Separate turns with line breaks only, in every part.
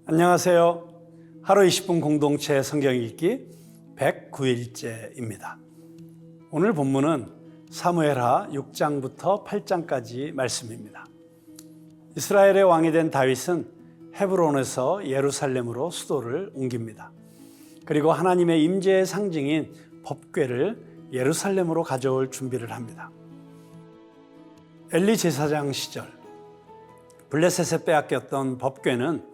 안녕하세요. 하루 20분 공동체 성경 읽기 109일째입니다. 오늘 본문은 사무엘하 6장부터 8장까지 말씀입니다. 이스라엘의 왕이 된 다윗은 헤브론에서 예루살렘으로 수도를 옮깁니다. 그리고 하나님의 임재의 상징인 법궤를 예루살렘으로 가져올 준비를 합니다. 엘리 제사장 시절 블레셋에 빼앗겼던 법궤는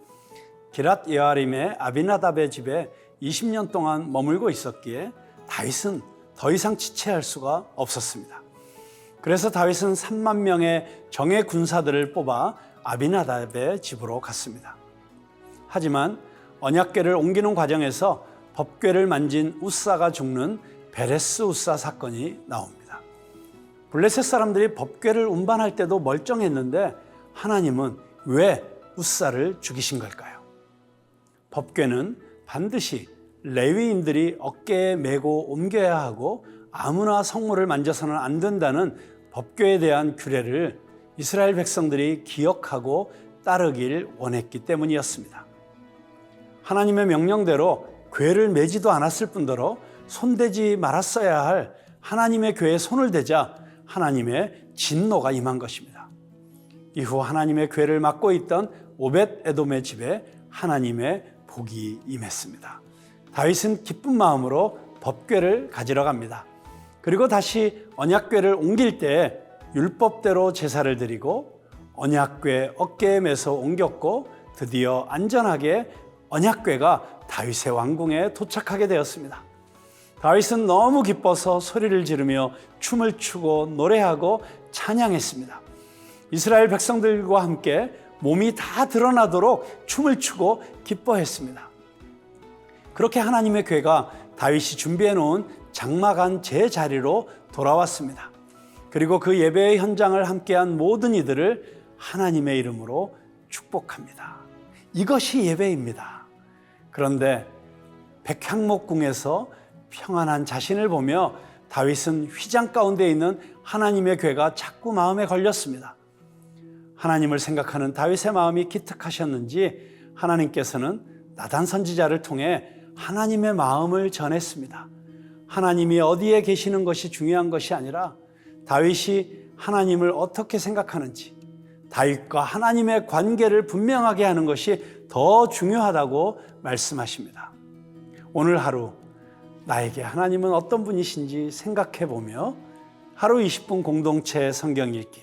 기랏 여아림의 아비나답의 집에 20년 동안 머물고 있었기에 다윗은 더 이상 지체할 수가 없었습니다. 그래서 다윗은 3만 명의 정예 군사들을 뽑아 아비나답의 집으로 갔습니다. 하지만 언약궤를 옮기는 과정에서 법궤를 만진 우사가 죽는 베레스 우사 사건이 나옵니다. 블레셋 사람들이 법궤를 운반할 때도 멀쩡했는데 하나님은 왜 우사를 죽이신 걸까요? 법궤는 반드시 레위인들이 어깨에 메고 옮겨야 하고 아무나 성물을 만져서는 안 된다는 법궤에 대한 규례를 이스라엘 백성들이 기억하고 따르길 원했기 때문이었습니다. 하나님의 명령대로 궤를 메지도 않았을 뿐더러 손대지 말았어야 할 하나님의 궤에 손을 대자 하나님의 진노가 임한 것입니다. 이후 하나님의 궤를 맡고 있던 오벳 에돔의 집에 하나님의 복이 임했습니다. 다윗은 기쁜 마음으로 법궤를 가지러 갑니다. 그리고 다시 언약궤를 옮길 때 율법대로 제사를 드리고 언약궤 어깨에 메서 옮겼고 드디어 안전하게 언약궤가 다윗의 왕궁에 도착하게 되었습니다. 다윗은 너무 기뻐서 소리를 지르며 춤을 추고 노래하고 찬양했습니다. 이스라엘 백성들과 함께 몸이 다 드러나도록 춤을 추고 기뻐했습니다. 그렇게 하나님의 궤가 다윗이 준비해 놓은 장막한 제자리로 돌아왔습니다. 그리고 그 예배의 현장을 함께한 모든 이들을 하나님의 이름으로 축복합니다. 이것이 예배입니다. 그런데 백향목궁에서 평안한 자신을 보며 다윗은 휘장 가운데 있는 하나님의 궤가 자꾸 마음에 걸렸습니다. 하나님을 생각하는 다윗의 마음이 기특하셨는지 하나님께서는 나단 선지자를 통해 하나님의 마음을 전했습니다. 하나님이 어디에 계시는 것이 중요한 것이 아니라 다윗이 하나님을 어떻게 생각하는지 다윗과 하나님의 관계를 분명하게 하는 것이 더 중요하다고 말씀하십니다. 오늘 하루 나에게 하나님은 어떤 분이신지 생각해 보며 하루 20분 공동체 성경 읽기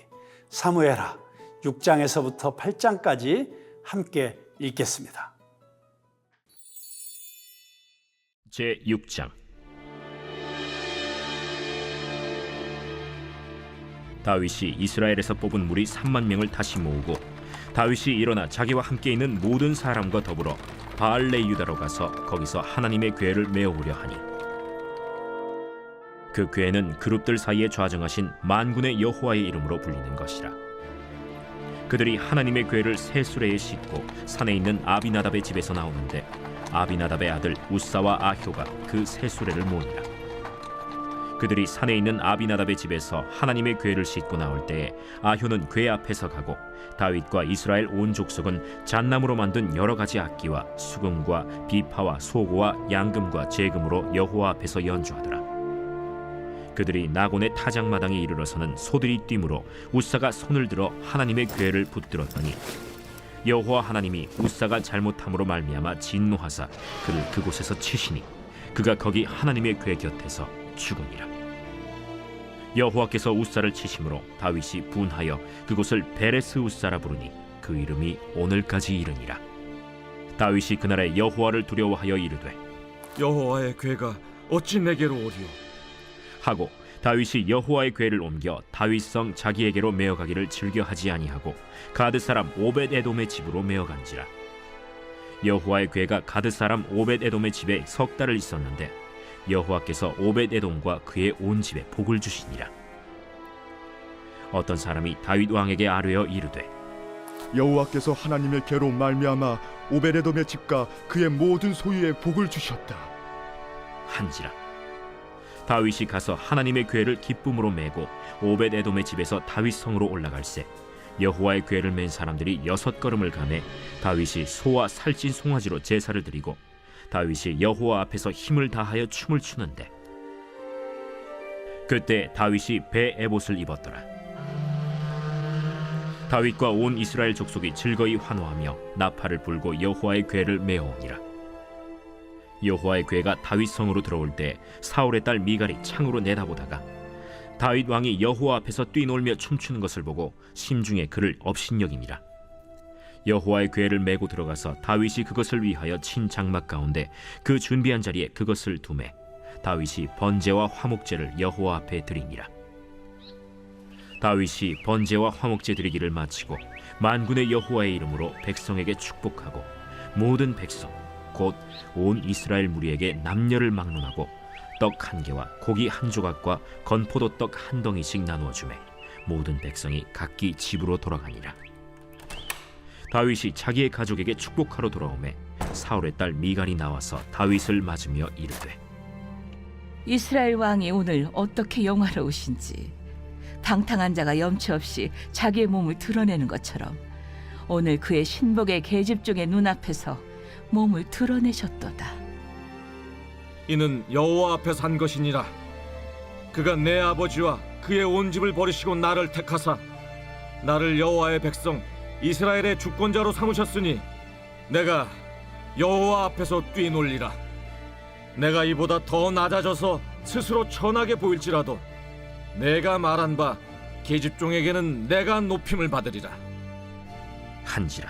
사무엘하 6장에서부터 8장까지 함께 읽겠습니다.
제6장. 다윗이 이스라엘에서 뽑은 무리 3만 명을 다시 모으고 다윗이 일어나 자기와 함께 있는 모든 사람과 더불어 바알레 유다로 가서 거기서 하나님의 궤를 메어오려 하니 그 궤는 그룹들 사이에 좌정하신 만군의 여호와의 이름으로 불리는 것이라. 그들이 하나님의 궤를 새 수레에 싣고 산에 있는 아비나답의 집에서 나오는데 아비나답의 아들 우사와 아효가 그 새 수레를 모으니라. 그들이 산에 있는 아비나답의 집에서 하나님의 궤를 싣고 나올 때에 아효는 궤 앞에서 가고 다윗과 이스라엘 온 족속은 잣나무로 만든 여러 가지 악기와 수금과 비파와 소고와 양금과 제금으로 여호와 앞에서 연주하더라. 그들이 나곤의 타작마당에 이르러서는 소들이 뛰므로 우사가 손을 들어 하나님의 궤를 붙들었더니 여호와 하나님이 우사가 잘못함으로 말미암아 진노하사 그를 그곳에서 치시니 그가 거기 하나님의 궤 곁에서 죽으니라. 여호와께서 우사를 치심으로 다윗이 분하여 그곳을 베레스 우사라 부르니 그 이름이 오늘까지 이르니라. 다윗이 그날에 여호와를 두려워하여 이르되
여호와의 궤가 어찌 내게로 오리오?
하고 다윗이 여호와의 궤를 옮겨 다윗성 자기에게로 메어가기를 즐겨하지 아니하고 가드 사람 오벳 에돔의 집으로 메어간지라. 여호와의 궤가 가드 사람 오벳 에돔의 집에 석 달을 있었는데 여호와께서 오벳 에돔과 그의 온 집에 복을 주시니라. 어떤 사람이 다윗 왕에게 아뢰어 이르되
여호와께서 하나님의 궤로 말미암아 오벳에돔의 집과 그의 모든 소유에 복을 주셨다
한지라. 다윗이 가서 하나님의 궤를 기쁨으로 메고 오벳 에돔의 집에서 다윗 성으로 올라갈새 여호와의 궤를 맨 사람들이 6걸음을 가매 다윗이 소와 살찐 송아지로 제사를 드리고 다윗이 여호와 앞에서 힘을 다하여 춤을 추는데 그때 다윗이 배 에봇을 입었더라. 다윗과 온 이스라엘 족속이 즐거이 환호하며 나팔을 불고 여호와의 궤를 메어오니라. 여호와의 궤가 다윗 성으로 들어올 때 사울의 딸 미갈이 창으로 내다보다가 다윗 왕이 여호와 앞에서 뛰놀며 춤추는 것을 보고 심중에 그를 업신여기니라. 여호와의 궤를 메고 들어가서 다윗이 그것을 위하여 친 장막 가운데 그 준비한 자리에 그것을 두매 다윗이 번제와 화목제를 여호와 앞에 드리니라. 다윗이 번제와 화목제 드리기를 마치고 만군의 여호와의 이름으로 백성에게 축복하고 모든 백성 곧 온 이스라엘 무리에게 남녀를 막론하고 떡 한 개와 고기 한 조각과 건포도 떡 한 덩이씩 나누어 주매 모든 백성이 각기 집으로 돌아가니라. 다윗이 자기의 가족에게 축복하러 돌아오매 사울의 딸 미갈이 나와서 다윗을 맞으며 이르되
이스라엘 왕이 오늘 어떻게 영화로우신지 방탕한 자가 염치 없이 자기의 몸을 드러내는 것처럼 오늘 그의 신복의 계집종의 눈앞에서 몸을 드러내셨도다.
이는 여호와 앞에서 한 것이니라. 그가 내 아버지와 그의 온 집을 버리시고 나를 택하사 나를 여호와의 백성 이스라엘의 주권자로 삼으셨으니 내가 여호와 앞에서 뛰놀리라. 내가 이보다 더 낮아져서 스스로 천하게 보일지라도 내가 말한 바 계집종에게는 내가 높임을 받으리라
한지라.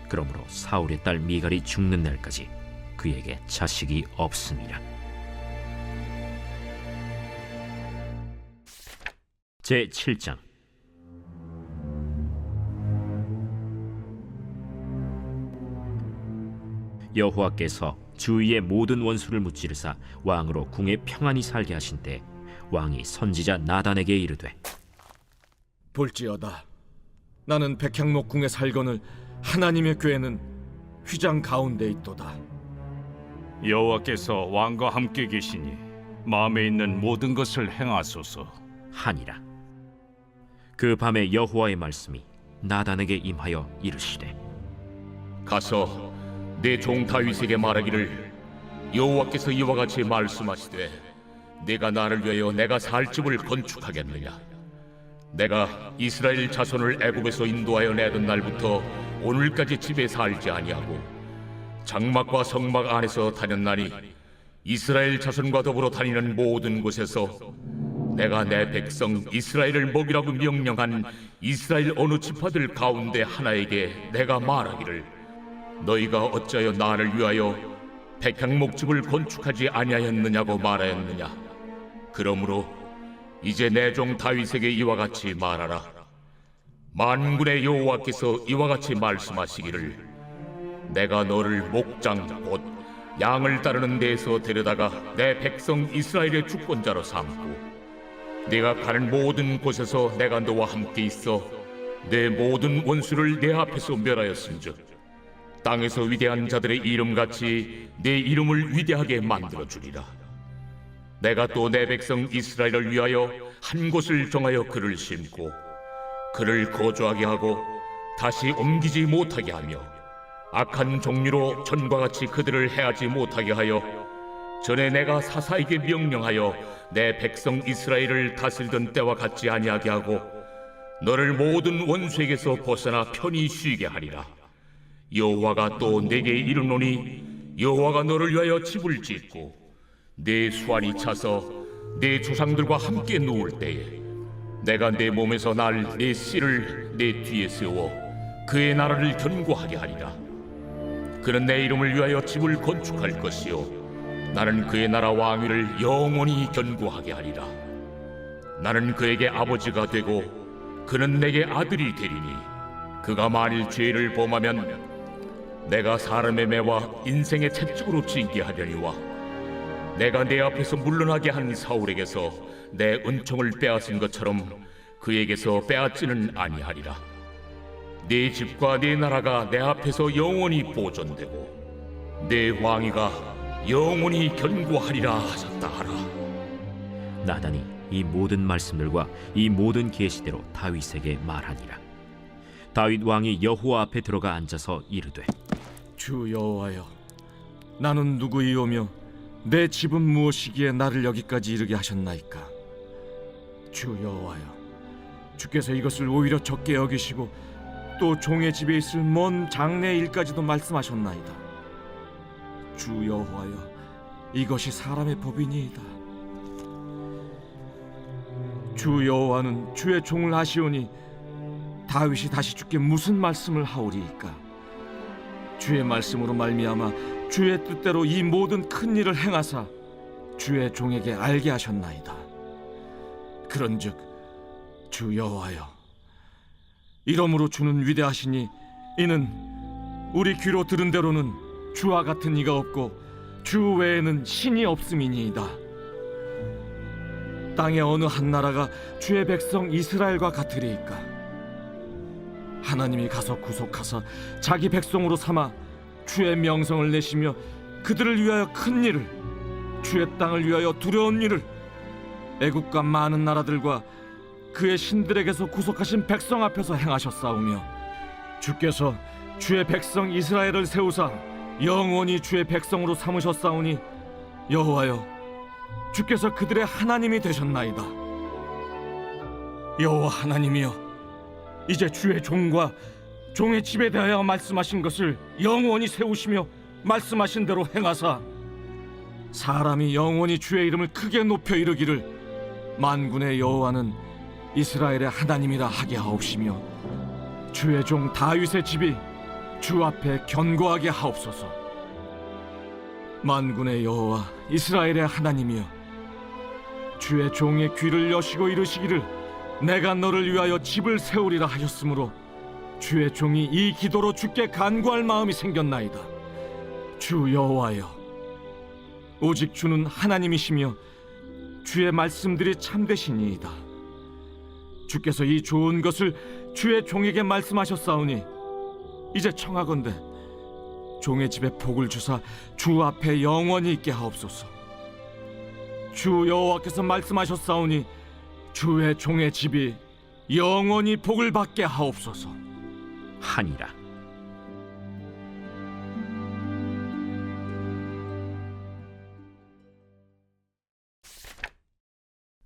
그러므로 사울의 딸 미갈이 죽는 날까지 그에게 자식이 없음이라. 제7장. 여호와께서 주위의 모든 원수를 무찌르사 왕으로 궁에 평안히 살게 하신 때 왕이 선지자 나단에게 이르되
볼지어다 나는 백향목 궁에 살거늘 하나님의 궤는 휘장 가운데 있도다.
여호와께서 왕과 함께 계시니 마음에 있는 모든 것을 행하소서
하니라. 그 밤에 여호와의 말씀이 나단에게 임하여 이르시되
가서 내 종 다윗에게 말하기를 여호와께서 이와 같이 말씀하시되 네가 나를 위하여 내가 살 집을 건축하겠느냐. 내가 이스라엘 자손을 애굽에서 인도하여 내던 날부터 오늘까지 집에 살지 아니하고 장막과 성막 안에서 다녔나니 이스라엘 자손과 더불어 다니는 모든 곳에서 내가 내 백성 이스라엘을 먹이라고 명령한 이스라엘 어느 지파들 가운데 하나에게 내가 말하기를 너희가 어찌하여 나를 위하여 백향목집을 건축하지 아니하였느냐고 말하였느냐. 그러므로 이제 내 종 다윗에게 이와 같이 말하라. 만군의 여호와께서 이와 같이 말씀하시기를 내가 너를 목장 곧 양을 따르는 데에서 데려다가 내 백성 이스라엘의 주권자로 삼고 네가 가는 모든 곳에서 내가 너와 함께 있어 내 모든 원수를 내 앞에서 멸하였은즉 땅에서 위대한 자들의 이름같이 내 이름을 위대하게 만들어주리라. 내가 또 내 백성 이스라엘을 위하여 한 곳을 정하여 그를 심고 그를 거주하게 하고 다시 옮기지 못하게 하며 악한 종류로 전과 같이 그들을 해하지 못하게 하여 전에 내가 사사에게 명령하여 내 백성 이스라엘을 다스리던 때와 같지 아니하게 하고 너를 모든 원수에게서 벗어나 편히 쉬게 하리라. 여호와가 또 내게 이르노니 여호와가 너를 위하여 집을 짓고 내 수완이 차서 내 조상들과 함께 누울 때에 내가 내 몸에서 날 내 씨를 내 뒤에 세워 그의 나라를 견고하게 하리라. 그는 내 이름을 위하여 집을 건축할 것이요 나는 그의 나라 왕위를 영원히 견고하게 하리라. 나는 그에게 아버지가 되고 그는 내게 아들이 되리니 그가 만일 죄를 범하면 내가 사람의 매와 인생의 채찍으로 징계하려니와 내가 내 앞에서 물러나게 한 사울에게서 내 은총을 빼앗은 것처럼 그에게서 빼앗지는 아니하리라. 네 집과 네 나라가 내 앞에서 영원히 보존되고 내 왕위가 영원히 견고하리라 하셨다 하라.
나단이 이 모든 말씀들과 이 모든 계시대로 다윗에게 말하니라. 다윗 왕이 여호와 앞에 들어가 앉아서 이르되
주 여호와여, 나는 누구이오며 내 집은 무엇이기에 나를 여기까지 이르게 하셨나이까? 주 여호와여, 주께서 이것을 오히려 적게 여기시고 또 종의 집에 있을 먼 장래 일까지도 말씀하셨나이다. 주 여호와여, 이것이 사람의 법이니이다. 주 여호와는 주의 종을 하시오니 다윗이 다시 주께 무슨 말씀을 하오리이까? 주의 말씀으로 말미암아 주의 뜻대로 이 모든 큰 일을 행하사 주의 종에게 알게 하셨나이다. 그런즉 주 여호와여, 이러므로 주는 위대하시니 이는 우리 귀로 들은 대로는 주와 같은 이가 없고 주 외에는 신이 없음이니이다. 땅의 어느 한 나라가 주의 백성 이스라엘과 같으리이까? 하나님이 가서 구속하사 자기 백성으로 삼아 주의 명성을 내시며 그들을 위하여 큰 일을, 주의 땅을 위하여 두려운 일을 애국과 많은 나라들과 그의 신들에게서 구속하신 백성 앞에서 행하셨사오며, 주께서 주의 백성 이스라엘을 세우사 영원히 주의 백성으로 삼으셨사오니 여호와여, 주께서 그들의 하나님이 되셨나이다. 여호와 하나님이여, 이제 주의 종과 종의 집에 대하여 말씀하신 것을 영원히 세우시며 말씀하신 대로 행하사 사람이 영원히 주의 이름을 크게 높여 이르기를 만군의 여호와는 이스라엘의 하나님이라 하게 하옵시며 주의 종 다윗의 집이 주 앞에 견고하게 하옵소서. 만군의 여호와 이스라엘의 하나님이여, 주의 종의 귀를 여시고 이르시기를 내가 너를 위하여 집을 세우리라 하셨으므로 주의 종이 이 기도로 주께 간구할 마음이 생겼나이다. 주 여호와여, 오직 주는 하나님이시며 주의 말씀들이 참되시니이다. 주께서 이 좋은 것을 주의 종에게 말씀하셨사오니 이제 청하건대 종의 집에 복을 주사 주 앞에 영원히 있게 하옵소서. 주 여호와께서 말씀하셨사오니 주의 종의 집이 영원히 복을 받게 하옵소서
하니라.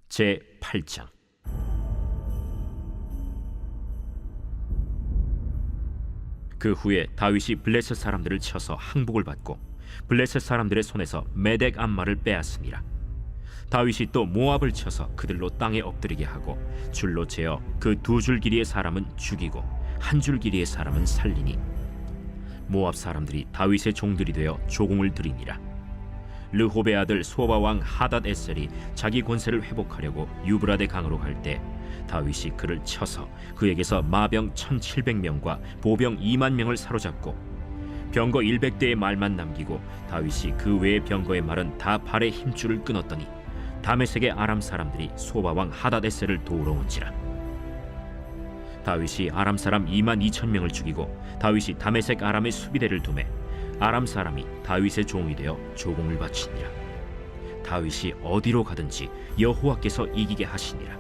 제 8장. 그 후에 다윗이 블레셋 사람들을 쳐서 항복을 받고 블레셋 사람들의 손에서 메덱 암마를 빼앗으니라. 다윗이 또 모압을 쳐서 그들로 땅에 엎드리게 하고 줄로 재어 그 두 줄 길이의 사람은 죽이고 한 줄 길이의 사람은 살리니 모압 사람들이 다윗의 종들이 되어 조공을 들이니라. 르홉의 아들 소바 왕 하닷 에셀이 자기 권세를 회복하려고 유브라데 강으로 갈 때 다윗이 그를 쳐서 그에게서 마병 1700명과 보병 2만 명을 사로잡고 병거 100대의 말만 남기고 다윗이 그 외의 병거의 말은 다 발의 힘줄을 끊었더니 다메섹의 아람 사람들이 소바 왕 하닷 에셀을 도우러 온지라. 다윗이 아람 사람 2만 2천 명을 죽이고 다윗이 다메섹 아람의 수비대를 두매 아람 사람이 다윗의 종이 되어 조공을 바치니라. 다윗이 어디로 가든지 여호와께서 이기게 하시니라.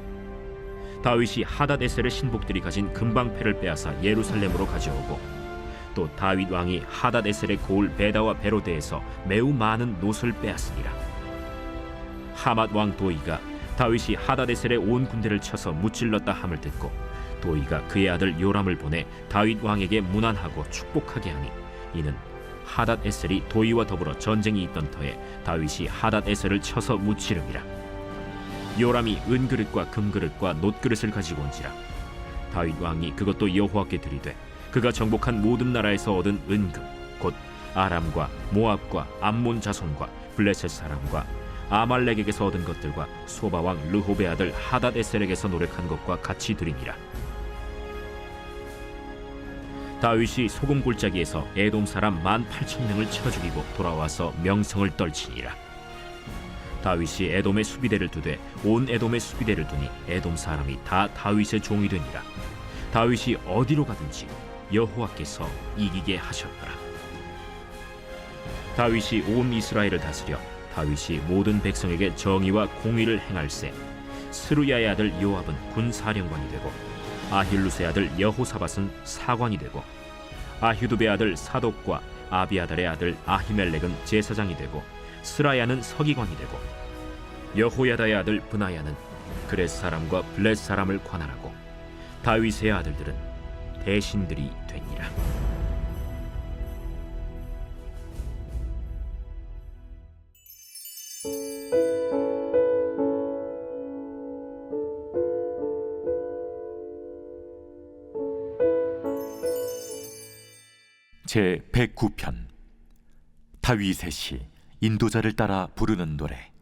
다윗이 하닷 에셀의 신복들이 가진 금방패를 빼앗아 예루살렘으로 가져오고 또 다윗 왕이 하닷 에셀의 고을 베다와 베로데에서 매우 많은 놋을 빼앗으니라. 하맛 왕 도이가 다윗이 하닷 에셀의 온 군대를 쳐서 무찔렀다 함을 듣고 도이가 그의 아들 요람을 보내 다윗 왕에게 문안하고 축복하게 하니 이는 하닷 에셀이 도이와 더불어 전쟁이 있던 터에 다윗이 하닷 에셀을 쳐서 무찌름이라. 요람이 은그릇과 금그릇과 놋그릇을 가지고 온지라. 다윗 왕이 그것도 여호와께 드리되 그가 정복한 모든 나라에서 얻은 은금 곧 아람과 모압과 암몬 자손과 블레셋 사람과 아말렉에게서 얻은 것들과 소바왕 르홉의 아들 하닷 에셀에게서 노력한 것과 같이 드리니라. 다윗이 소금 골짜기에서 에돔 사람 18,000명을 쳐 죽이고 돌아와서 명성을 떨치니라. 다윗이 에돔의 수비대를 두되 온 에돔의 수비대를 두니 에돔 사람이 다 다윗의 종이 되니라. 다윗이 어디로 가든지 여호와께서 이기게 하셨더라. 다윗이 온 이스라엘을 다스려 다윗이 모든 백성에게 정의와 공의를 행할세 스루야의 아들 요압은 군사령관이 되고 아힐루스의 아들 여호사밧은 사관이 되고 아휴두베의 아들 사독과 아비아달의 아들 아히멜렉은 제사장이 되고 스라야는 서기관이 되고 여호야다의 아들 브나야는 그렛 사람과 블렛 사람을 관할하고 다윗의 아들들은 대신들이 되니라.
제 109편 다윗의 시 인도자를 따라 부르는 노래.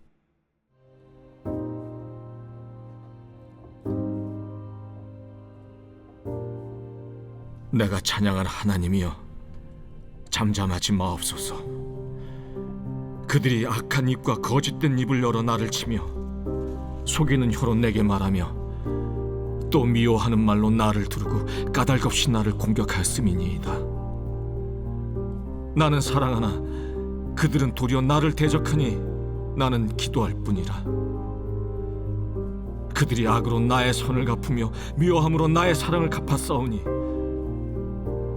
내가 찬양한 하나님이여, 잠잠하지 마옵소서. 그들이 악한 입과 거짓된 입을 열어 나를 치며 속이는 혀로 내게 말하며 또 미워하는 말로 나를 두르고 까닭없이 나를 공격하였음이니이다. 나는 사랑하나 그들은 도리어 나를 대적하니 나는 기도할 뿐이라. 그들이 악으로 나의 선을 갚으며 미워함으로 나의 사랑을 갚아싸우니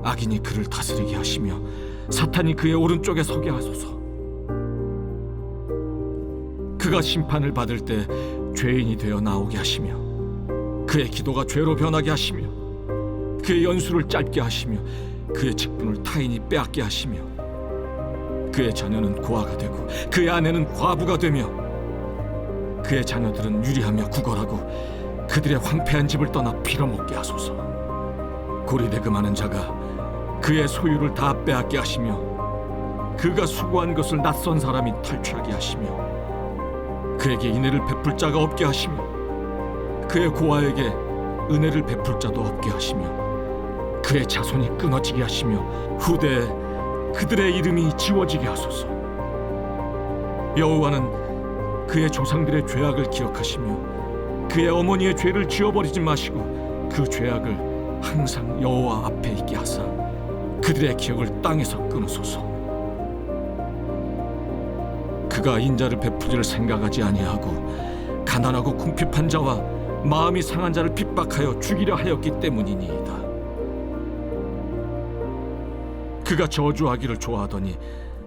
악인이 그를 다스리게 하시며 사탄이 그의 오른쪽에 서게 하소서. 그가 심판을 받을 때 죄인이 되어 나오게 하시며 그의 기도가 죄로 변하게 하시며 그의 연수를 짧게 하시며 그의 직분을 타인이 빼앗게 하시며 그의 자녀는 고아가 되고 그의 아내는 과부가 되며 그의 자녀들은 유리하며 구걸하고 그들의 황폐한 집을 떠나 빌어먹게 하소서. 고리대금하는 자가 그의 소유를 다 빼앗게 하시며 그가 수고한 것을 낯선 사람이 탈취하게 하시며 그에게 인애를 베풀 자가 없게 하시며 그의 고아에게 은혜를 베풀 자도 없게 하시며 그의 자손이 끊어지게 하시며 후대에 그들의 이름이 지워지게 하소서. 여호와는 그의 조상들의 죄악을 기억하시며 그의 어머니의 죄를 지워버리지 마시고 그 죄악을 항상 여호와 앞에 있게 하사 그들의 기억을 땅에서 끊으소서. 그가 인자를 베푸기를 생각하지 아니하고 가난하고 궁핍한 자와 마음이 상한 자를 핍박하여 죽이려 하였기 때문이니이다. 그가 저주하기를 좋아하더니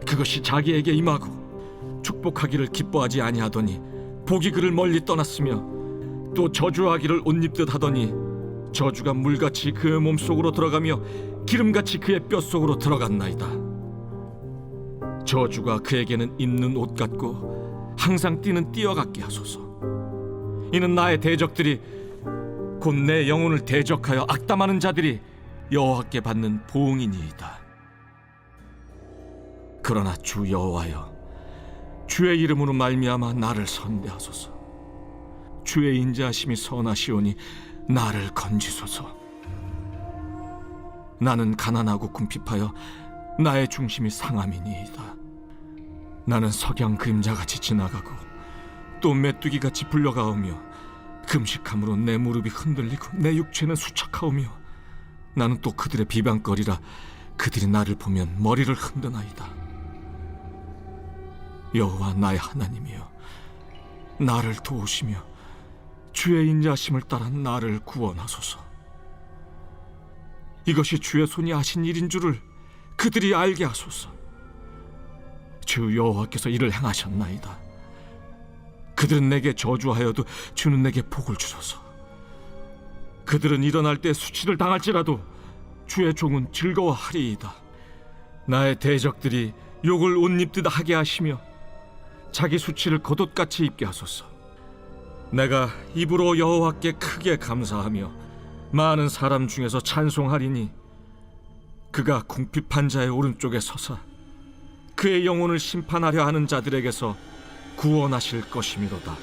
그것이 자기에게 임하고 축복하기를 기뻐하지 아니하더니 복이 그를 멀리 떠났으며 또 저주하기를 옷 입듯 하더니 저주가 물같이 그의 몸속으로 들어가며 기름같이 그의 뼛속으로 들어갔나이다. 저주가 그에게는 입는 옷 같고 항상 뛰는 띠와 같게 하소서. 이는 나의 대적들이 곧 내 영혼을 대적하여 악담하는 자들이 여호와께 받는 보응이니이다. 그러나 주 여호와여, 주의 이름으로 말미암아 나를 선대하소서. 주의 인자하심이 선하시오니 나를 건지소서. 나는 가난하고 궁핍하여 나의 중심이 상함이니이다. 나는 석양 그림자같이 지나가고 또 메뚜기같이 불려가오며 금식함으로 내 무릎이 흔들리고 내 육체는 수척하오며 나는 또 그들의 비방거리라 그들이 나를 보면 머리를 흔드나이다. 여호와 나의 하나님이여, 나를 도우시며 주의 인자하심을 따라 나를 구원하소서. 이것이 주의 손이 하신 일인 줄을 그들이 알게 하소서. 주 여호와께서 이를 행하셨나이다. 그들은 내게 저주하여도 주는 내게 복을 주소서. 그들은 일어날 때 수치를 당할지라도 주의 종은 즐거워하리이다. 나의 대적들이 욕을 옷 입듯 하게 하시며 자기 수치를 겉옷같이 입게 하소서. 내가 입으로 여호와께 크게 감사하며 많은 사람 중에서 찬송하리니 그가 궁핍한 자의 오른쪽에 서사 그의 영혼을 심판하려 하는 자들에게서 구원하실 것이미로다.